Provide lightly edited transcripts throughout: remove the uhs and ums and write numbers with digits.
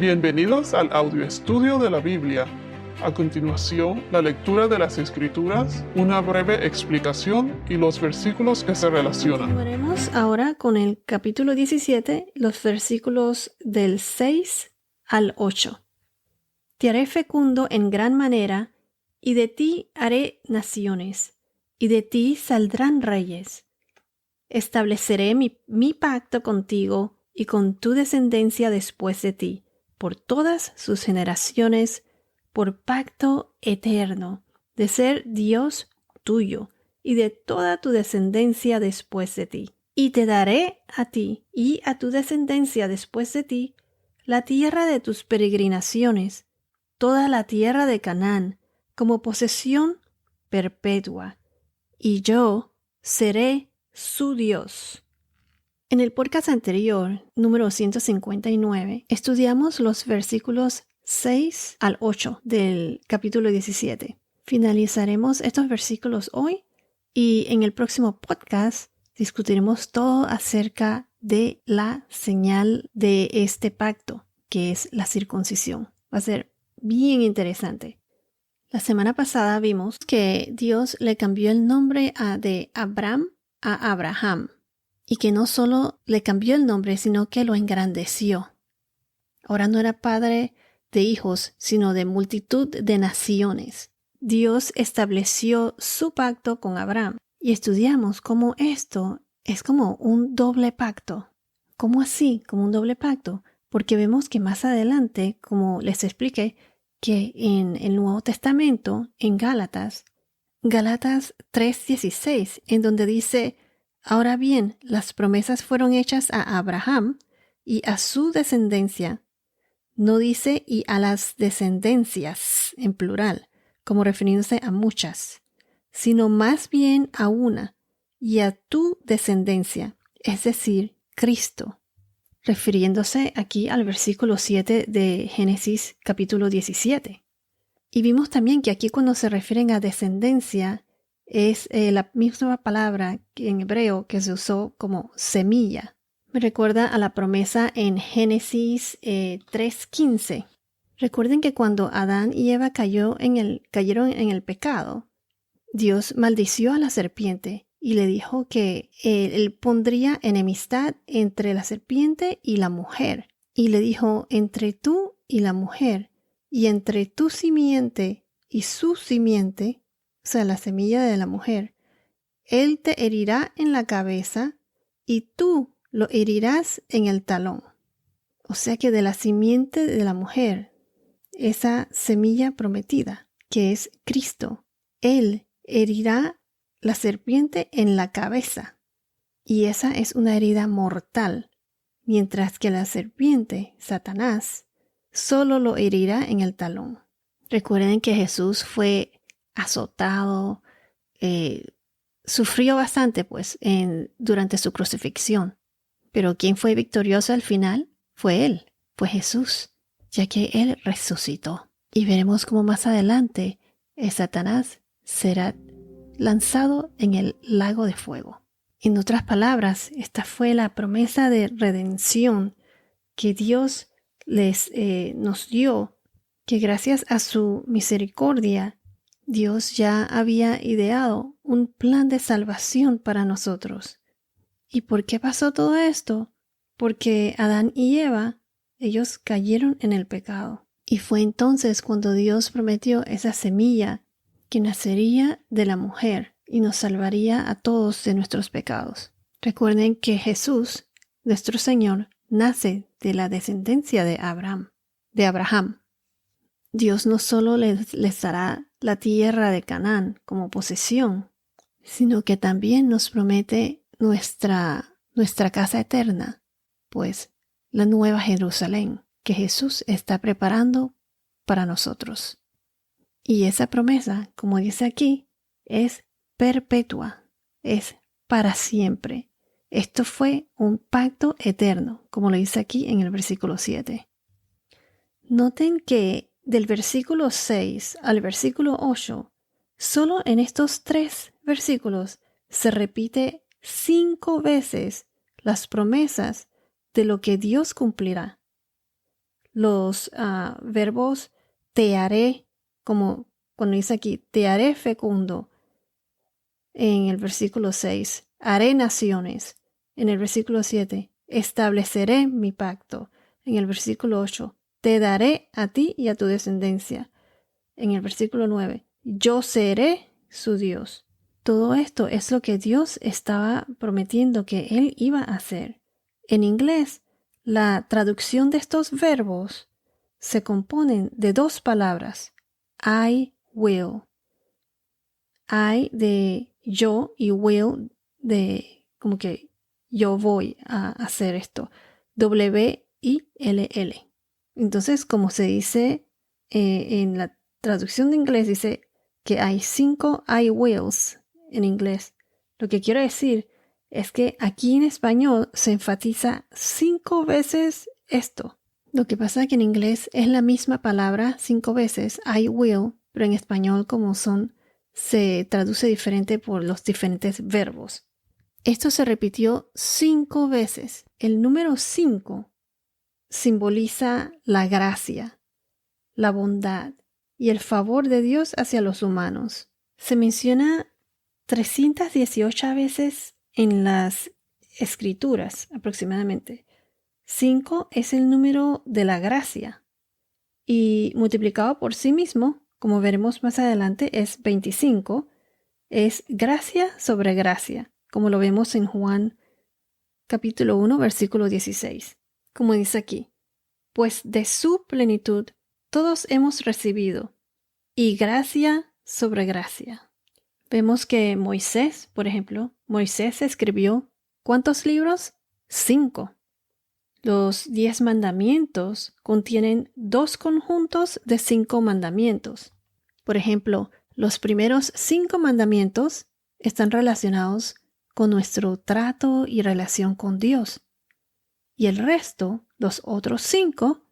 Bienvenidos al audio estudio de la Biblia. A continuación, la lectura de las Escrituras, una breve explicación y los versículos que se relacionan. Continuaremos ahora con el capítulo 17, los versículos del 6 al 8. Te haré fecundo en gran manera, y de ti haré naciones, y de ti saldrán reyes. Estableceré mi pacto contigo y con tu descendencia después de ti, por todas sus generaciones, por pacto eterno, de ser Dios tuyo y de toda tu descendencia después de ti. Y te daré a ti y a tu descendencia después de ti la tierra de tus peregrinaciones, toda la tierra de Canaán, como posesión perpetua, y yo seré su Dios. En el podcast anterior, número 159, estudiamos los versículos 6 al 8 del capítulo 17. Finalizaremos estos versículos hoy y en el próximo podcast discutiremos todo acerca de la señal de este pacto, que es la circuncisión. Va a ser bien interesante. La semana pasada vimos que Dios le cambió el nombre de Abram a Abraham, y que no solo le cambió el nombre, sino que lo engrandeció. Ahora no era padre de hijos, sino de multitud de naciones. Dios estableció su pacto con Abraham, y estudiamos cómo esto es como un doble pacto. ¿Cómo así? Como un doble pacto. Porque vemos que más adelante, como les expliqué, que en el Nuevo Testamento, en Gálatas 3:16, en donde dice: ahora bien, las promesas fueron hechas a Abraham y a su descendencia. No dice y a las descendencias en plural, como refiriéndose a muchas, sino más bien a una, y a tu descendencia, es decir, Cristo, refiriéndose aquí al versículo 7 de Génesis capítulo 17. Y vimos también que aquí cuando se refieren a descendencia es la misma palabra en hebreo que se usó como semilla. Me recuerda a la promesa en Génesis 3:15. Recuerden que cuando Adán y Eva cayeron en el pecado, Dios maldició a la serpiente y le dijo que él pondría enemistad entre la serpiente y la mujer. Y le dijo: entre tú y la mujer, y entre tu simiente y su simiente, o sea, la semilla de la mujer, él te herirá en la cabeza y tú lo herirás en el talón. O sea que de la simiente de la mujer, esa semilla prometida, que es Cristo, él herirá la serpiente en la cabeza. Y esa es una herida mortal, mientras que la serpiente, Satanás, solo lo herirá en el talón. Recuerden que Jesús fue azotado, sufrió bastante durante su crucifixión. Pero quien fue victorioso al final fue Él, fue Jesús, ya que Él resucitó. Y veremos cómo más adelante Satanás será lanzado en el lago de fuego. En otras palabras, esta fue la promesa de redención que Dios nos dio, que gracias a su misericordia, Dios ya había ideado un plan de salvación para nosotros. ¿Y por qué pasó todo esto? Porque Adán y Eva, ellos cayeron en el pecado. Y fue entonces cuando Dios prometió esa semilla que nacería de la mujer y nos salvaría a todos de nuestros pecados. Recuerden que Jesús, nuestro Señor, nace de la descendencia de Abraham. Dios no solo les dará la tierra de Canaán como posesión, sino que también nos promete nuestra casa eterna, pues la nueva Jerusalén que Jesús está preparando para nosotros. Y esa promesa, como dice aquí, es perpetua, es para siempre. Esto fue un pacto eterno, como lo dice aquí en el versículo 7. Noten que del versículo 6 al versículo 8, solo en estos 3 versículos se repite 5 veces las promesas de lo que Dios cumplirá. los verbos te haré, como cuando dice aquí, te haré fecundo en el versículo 6, haré naciones en el versículo 7, estableceré mi pacto en el versículo 8, te daré a ti y a tu descendencia en el versículo 9, yo seré su Dios. Todo esto es lo que Dios estaba prometiendo que Él iba a hacer. En inglés, la traducción de estos verbos se componen de dos palabras, I will. I de yo y will de como que yo voy a hacer esto. W-I-L-L. Entonces, como se dice en la traducción de inglés, dice que hay 5 I wills en inglés. Lo que quiero decir es que aquí en español se enfatiza 5 veces esto. Lo que pasa es que en inglés es la misma palabra 5 veces, I will, pero en español como se traduce diferente por los diferentes verbos. Esto se repitió 5 veces. El número 5 simboliza la gracia, la bondad y el favor de Dios hacia los humanos. Se menciona 318 veces en las escrituras aproximadamente. 5 es el número de la gracia y multiplicado por sí mismo, como veremos más adelante, es 25. Es gracia sobre gracia, como lo vemos en Juan capítulo 1, versículo 16. Como dice aquí, pues de su plenitud todos hemos recibido, y gracia sobre gracia. Vemos que Moisés, por ejemplo, Moisés escribió, ¿cuántos libros? 5. Los 10 mandamientos contienen 2 conjuntos de 5 mandamientos. Por ejemplo, los primeros 5 mandamientos están relacionados con nuestro trato y relación con Dios. Y el resto, los otros 5,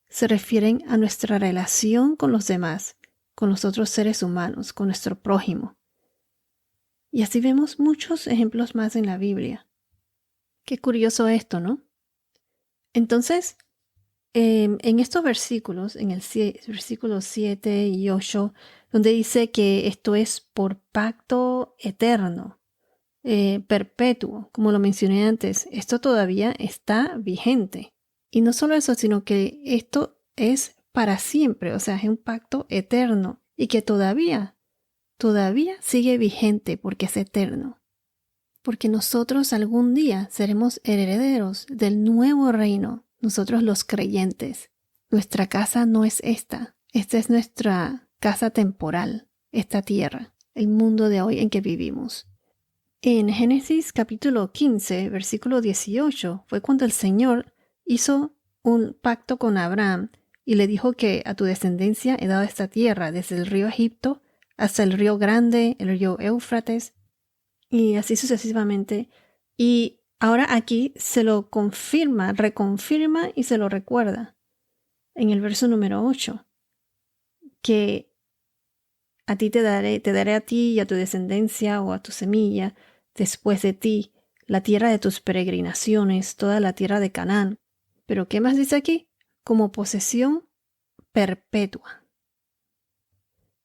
se refieren a nuestra relación con los demás, con los otros seres humanos, con nuestro prójimo. Y así vemos muchos ejemplos más en la Biblia. Qué curioso esto, ¿no? Entonces, en estos versículos, en el versículo 7 y 8, donde dice que esto es por pacto eterno, perpetuo, como lo mencioné antes, esto todavía está vigente. Y no solo eso, sino que esto es para siempre, o sea, es un pacto eterno y que todavía sigue vigente porque es eterno. Porque nosotros algún día seremos herederos del nuevo reino, nosotros los creyentes. Nuestra casa no es esta es nuestra casa temporal, esta tierra, el mundo de hoy en que vivimos. En Génesis capítulo 15, versículo 18, fue cuando el Señor hizo un pacto con Abraham y le dijo que a tu descendencia he dado esta tierra, desde el río Egipto hasta el río Grande, el río Éufrates, y así sucesivamente. Y ahora aquí se lo confirma, reconfirma y se lo recuerda en el verso número 8, que a ti te daré a ti y a tu descendencia o a tu semilla después de ti la tierra de tus peregrinaciones, toda la tierra de Canaán. Pero ¿qué más dice aquí? Como posesión perpetua.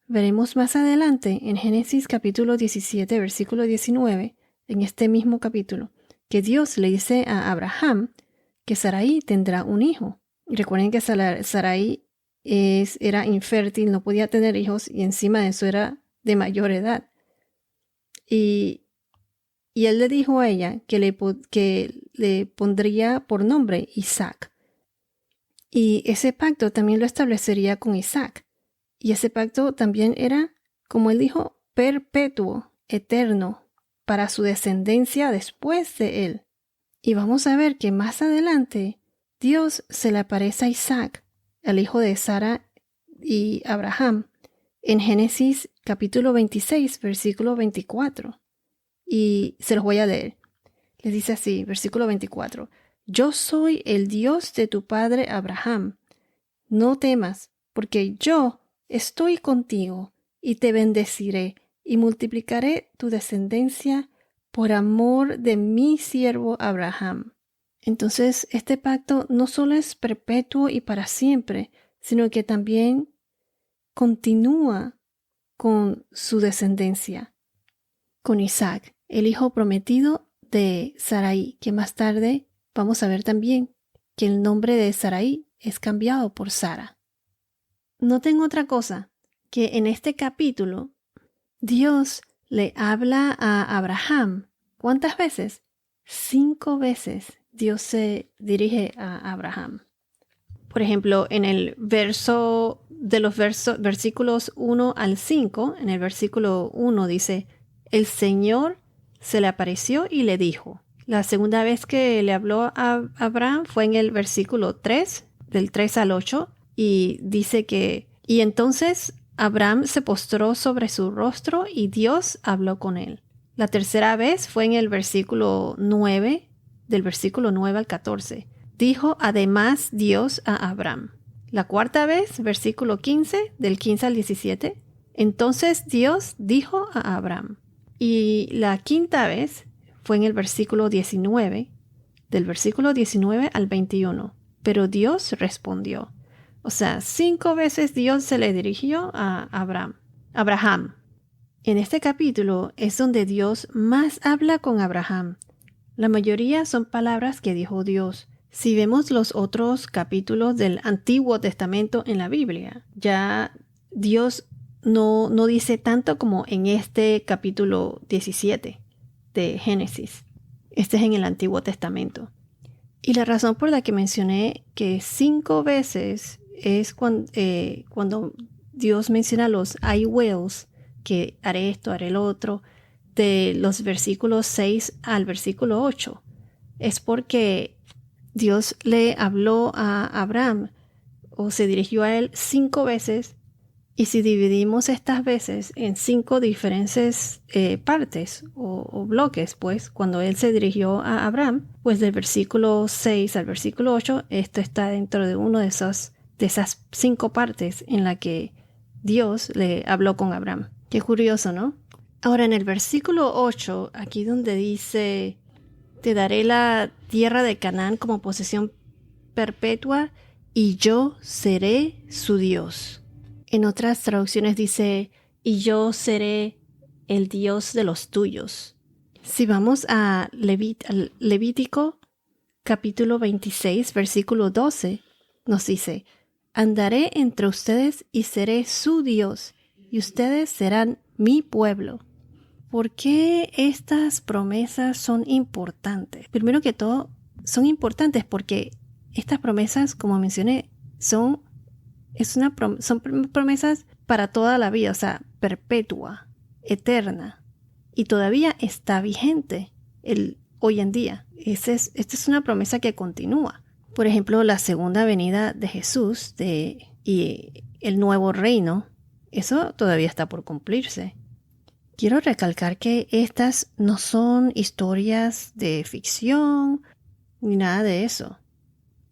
Veremos más adelante en Génesis capítulo 17, versículo 19, en este mismo capítulo, que Dios le dice a Abraham que Sarai tendrá un hijo. Y recuerden que Sarai era infértil, no podía tener hijos y encima de eso era de mayor edad. Y él le dijo a ella que le pondría por nombre Isaac. Y ese pacto también lo establecería con Isaac. Y ese pacto también era, como él dijo, perpetuo, eterno, para su descendencia después de él. Y vamos a ver que más adelante Dios se le aparece a Isaac, el hijo de Sara y Abraham, en Génesis capítulo 26, versículo 24. Y se los voy a leer. Les dice así, versículo 24. Yo soy el Dios de tu padre Abraham. No temas, porque yo estoy contigo y te bendeciré y multiplicaré tu descendencia por amor de mi siervo Abraham. Entonces, este pacto no solo es perpetuo y para siempre, sino que también continúa con su descendencia, con Isaac, el hijo prometido de Sarai, que más tarde vamos a ver también que el nombre de Sarai es cambiado por Sara. Noten otra cosa, que en este capítulo Dios le habla a Abraham. ¿Cuántas veces? 5 veces Dios se dirige a Abraham. Por ejemplo, en el verso de los versículos 1 al 5, en el versículo 1 dice, el Señor se le apareció y le dijo. La segunda vez que le habló a Abraham fue en el versículo 3, del 3 al 8, y dice que, y entonces Abraham se postró sobre su rostro y Dios habló con él. La tercera vez fue en el versículo 9, del versículo 9 al 14. Dijo además Dios a Abraham. La cuarta vez, versículo 15, del 15 al 17. Entonces Dios dijo a Abraham. Y la quinta vez fue en el versículo 19, del versículo 19 al 21. Pero Dios respondió. O sea, 5 veces Dios se le dirigió a Abraham. En este capítulo es donde Dios más habla con Abraham. La mayoría son palabras que dijo Dios. Si vemos los otros capítulos del Antiguo Testamento en la Biblia, ya Dios no dice tanto como en este capítulo 17 de Génesis. Este es en el Antiguo Testamento. Y la razón por la que mencioné que 5 veces es cuando Dios menciona los I wills, que haré esto, haré lo otro, de los versículos 6 al versículo 8. Es porque Dios le habló a Abraham o se dirigió a él 5 veces, y si dividimos estas veces en 5 diferentes partes o bloques, pues cuando él se dirigió a Abraham, pues del versículo 6 al versículo 8, esto está dentro de uno de esas 5 partes en la que Dios le habló con Abraham. Qué curioso, ¿no? Ahora en el versículo 8, aquí donde dice, te daré la tierra de Canaán como posesión perpetua y yo seré su Dios. En otras traducciones dice, y yo seré el Dios de los tuyos. Si vamos a Levítico capítulo 26, versículo 12, nos dice, andaré entre ustedes y seré su Dios, y ustedes serán mi pueblo. ¿Por qué estas promesas son importantes? Primero que todo, son importantes porque estas promesas, como mencioné, son promesas para toda la vida, o sea, perpetua, eterna, y todavía está vigente hoy en día. Esta es una promesa que continúa. Por ejemplo, la segunda venida de Jesús y el nuevo reino, eso todavía está por cumplirse. Quiero recalcar que estas no son historias de ficción ni nada de eso.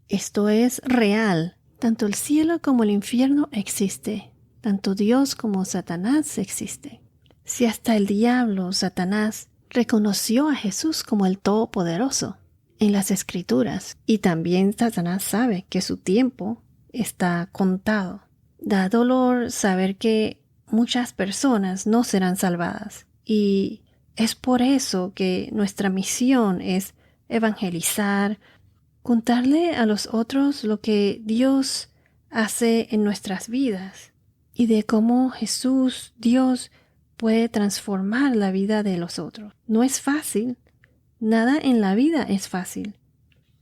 Esto es real. Tanto el cielo como el infierno existe. Tanto Dios como Satanás existe. Si hasta el diablo, Satanás, reconoció a Jesús como el Todopoderoso en las Escrituras, y también Satanás sabe que su tiempo está contado. Da dolor saber que muchas personas no serán salvadas, y es por eso que nuestra misión es evangelizar, contarle a los otros lo que Dios hace en nuestras vidas y de cómo Jesús, Dios, puede transformar la vida de los otros. No es fácil, nada en la vida es fácil.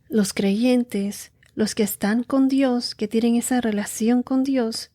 Los creyentes, los que están con Dios, que tienen esa relación con Dios,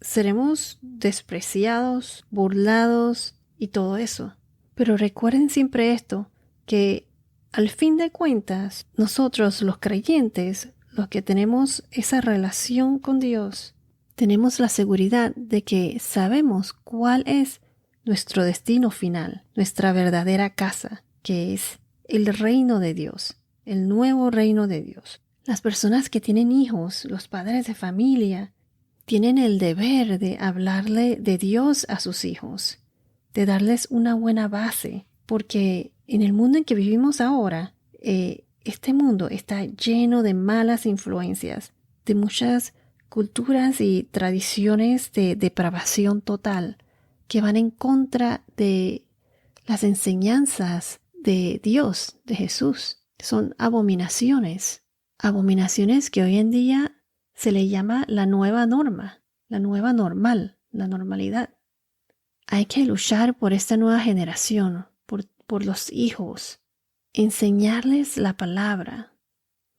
seremos despreciados, burlados y todo eso. Pero recuerden siempre esto, que al fin de cuentas, nosotros los creyentes, los que tenemos esa relación con Dios, tenemos la seguridad de que sabemos cuál es nuestro destino final, nuestra verdadera casa, que es el reino de Dios, el nuevo reino de Dios. Las personas que tienen hijos, los padres de familia, tienen el deber de hablarle de Dios a sus hijos, de darles una buena base, porque en el mundo en que vivimos ahora, este mundo está lleno de malas influencias, de muchas culturas y tradiciones de depravación total que van en contra de las enseñanzas de Dios, de Jesús. Son abominaciones que hoy en día se le llama la nueva norma, la nueva normal, la normalidad. Hay que luchar por esta nueva generación, por los hijos, enseñarles la palabra,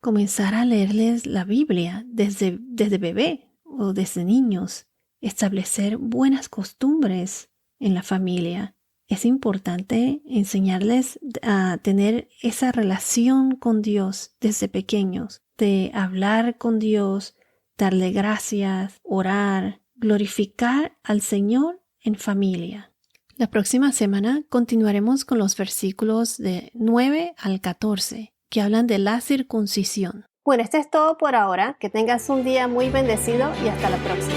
comenzar a leerles la Biblia desde bebé o desde niños, establecer buenas costumbres en la familia. Es importante enseñarles a tener esa relación con Dios desde pequeños, de hablar con Dios, darle gracias, orar, glorificar al Señor en familia. La próxima semana continuaremos con los versículos de 9 al 14, que hablan de la circuncisión. Bueno, esto es todo por ahora. Que tengas un día muy bendecido y hasta la próxima.